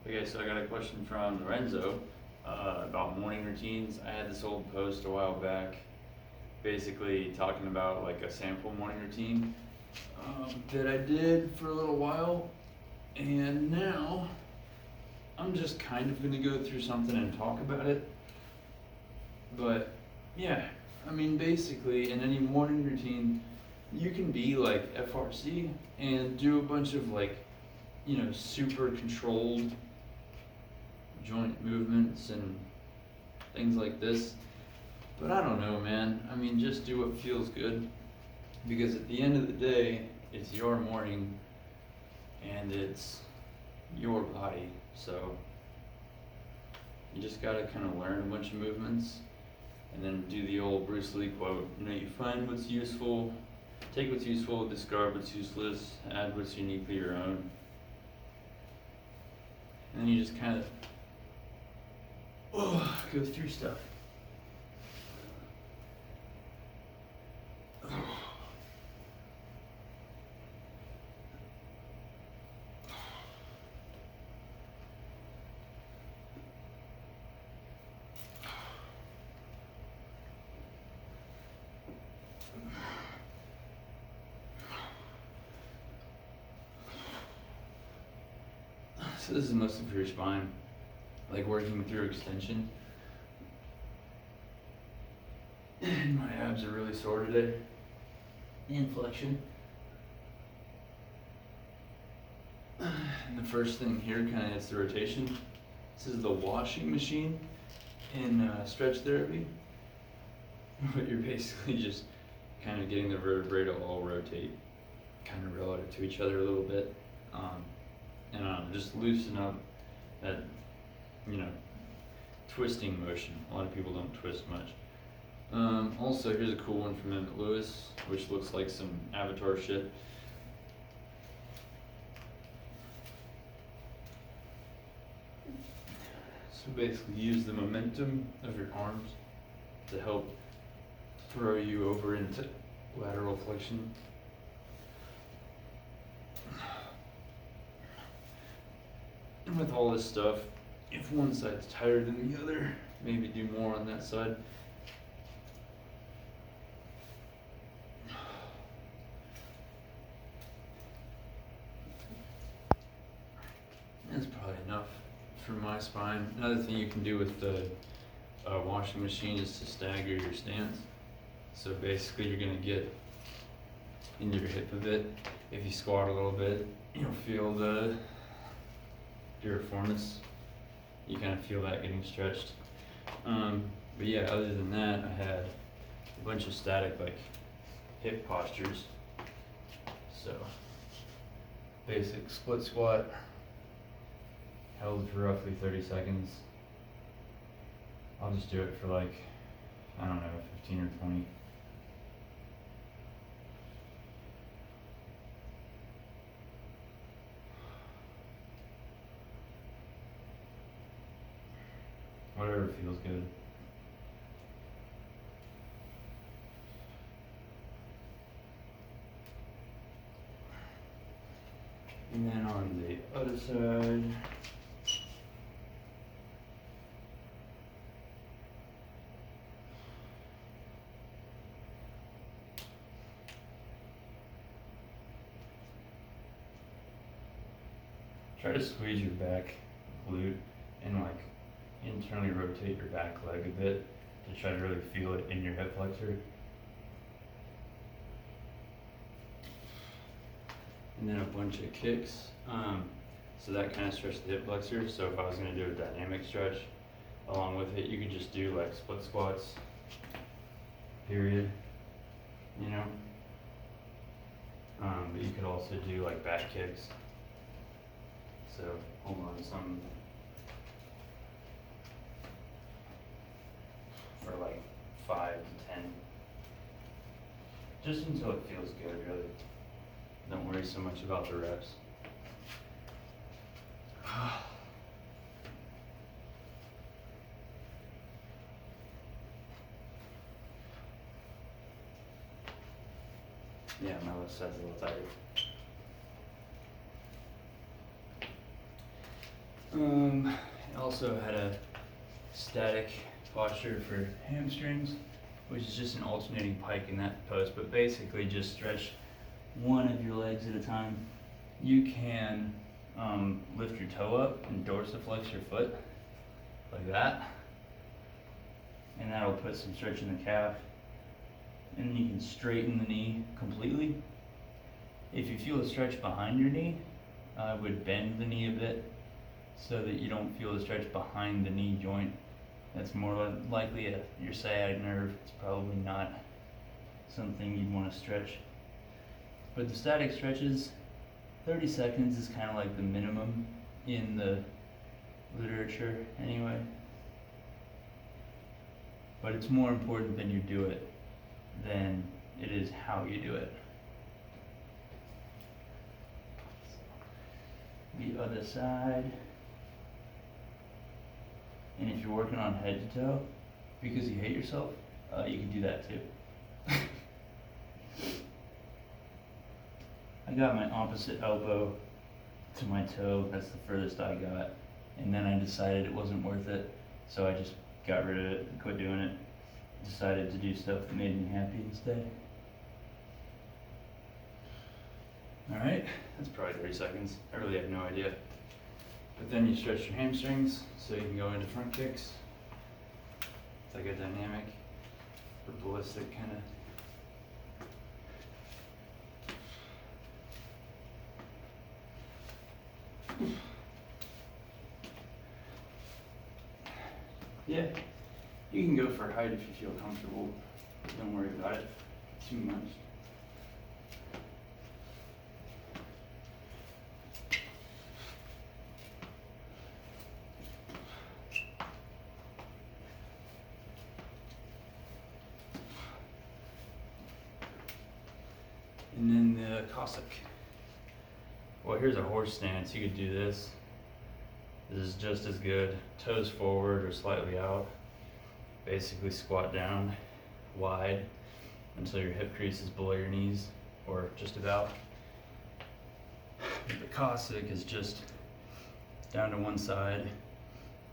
Okay, so I got a question from Lorenzo about morning routines. I had this old post a while back, basically talking about like a sample morning routine that I did for a little while, and now I'm just kind of gonna go through something and talk about it. But yeah, I mean, basically, in any morning routine, you can be like FRC and do a bunch of like, super controlled joint movements and things like this. But I don't know, man. I mean, just do what feels good, because at the end of the day, it's your morning and it's your body. So you just gotta kind of learn a bunch of movements and then do the old Bruce Lee quote. You find what's useful, take what's useful, discard what's useless, add what's uniquely your own. And then you just kind of go through stuff. So this is mostly for your spine, like working through extension. And my abs are really sore today. And flexion. And the first thing here kind of is the rotation. This is the washing machine in stretch therapy. But you're basically just kind of getting the vertebrae to all rotate, kind of relative to each other a little bit. And just loosen up that, twisting motion. A lot of people don't twist much. Also, here's a cool one from Emmett Lewis, which looks like some Avatar shit. So basically use the momentum of your arms to help throw you over into lateral flexion. And with all this stuff, if one side's tighter than the other, maybe do more on that side. That's probably enough for my spine. Another thing you can do with the washing machine is to stagger your stance. So basically you're gonna get into your hip a bit. If you squat a little bit, you'll feel the piriformis. You kind of feel that getting stretched. But yeah, other than that, I had a bunch of static like hip postures. So basic split squat, held for roughly 30 seconds. I'll just do it for like, I don't know, 15 or 20. Whatever feels good. And then on the other side, try to squeeze your back glute and like internally rotate your back leg a bit to try to really feel it in your hip flexor. And then a bunch of kicks. So that kind of stretches the hip flexor. So if I was going to do a dynamic stretch along with it, you could just do like split squats, period, but you could also do like back kicks. So hold on, some for like 5 to 10, just until it feels good, really. Don't worry so much about the reps. Yeah, my left side's a little tighter. I also had a static posture for hamstrings, which is just an alternating pike in that post, but basically just stretch one of your legs at a time. You can lift your toe up and dorsiflex your foot like that, and that'll put some stretch in the calf, and then you can straighten the knee completely. If you feel a stretch behind your knee, I would bend the knee a bit so that you don't feel the stretch behind the knee joint. That's more likely your sciatic nerve. It's probably not something you'd want to stretch. But the static stretches, 30 seconds is kind of like the minimum in the literature anyway. But it's more important than you do it than it is how you do it. The other side. And if you're working on head to toe because you hate yourself, you can do that too. I got my opposite elbow to my toe, that's the furthest I got, and then I decided it wasn't worth it, so I just got rid of it and quit doing it. Decided to do stuff that made me happy instead. Alright, that's probably 30 seconds. I really have no idea. But then you stretch your hamstrings so you can go into front kicks. It's like a dynamic or ballistic kind of. Yeah, you can go for height if you feel comfortable. Don't worry about it too much. And then the Cossack. Well, here's a horse stance. You could do this. This is just as good. Toes forward or slightly out. Basically squat down wide until your hip crease is below your knees, or just about. The Cossack is just down to one side.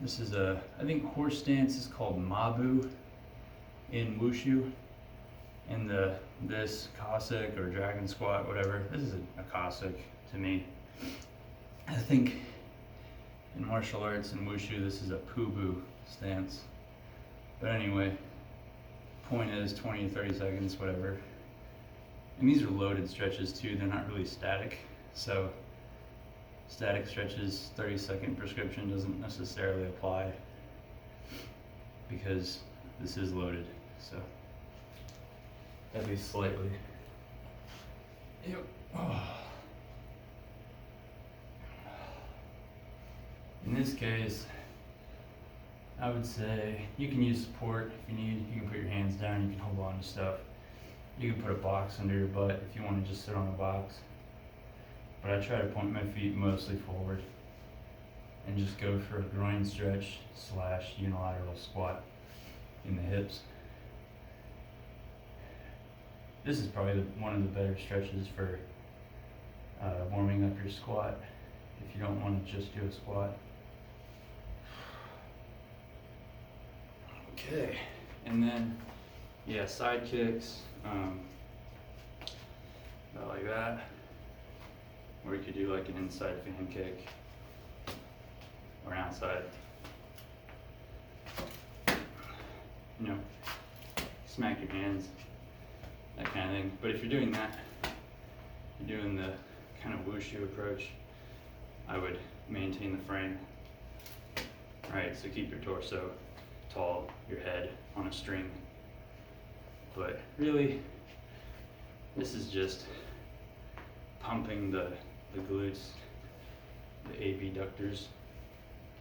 This is I think horse stance is called Mabu in Wushu. And this Cossack or dragon squat, whatever, this is a Cossack to me. I think in martial arts and Wushu, this is a Pubu stance. But anyway, point is 20 to 30 seconds, whatever. And these are loaded stretches too, they're not really static. So static stretches, 30-second prescription doesn't necessarily apply because this is loaded, so. At least slightly. Yep. Oh. In this case, I would say you can use support if you need. You can put your hands down, you can hold on to stuff. You can put a box under your butt if you want to just sit on a box. But I try to point my feet mostly forward and just go for a groin stretch / unilateral squat in the hips. This is probably one of the better stretches for warming up your squat if you don't want to just do a squat. Okay, and then, yeah, side kicks, about like that, or you could do like an inside fan kick, or an outside, you know, smack your hands, that kind of thing. But if you're doing that, you're doing the kind of wushu approach, I would maintain the frame. Alright, so keep your torso tall, your head on a string. But really, this is just pumping the glutes, the abductors.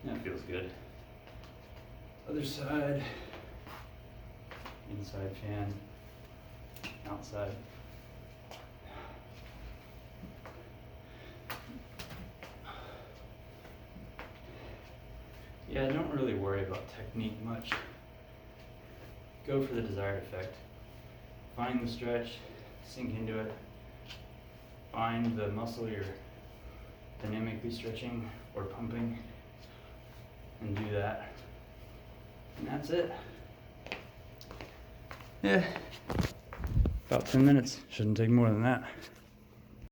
That feels good. Other side, inside fan, outside. Yeah, don't really worry about technique much. Go for the desired effect. Find the stretch, sink into it. Find the muscle you're dynamically stretching or pumping, and do that. And that's it. Yeah. About 10 minutes. Shouldn't take more than that.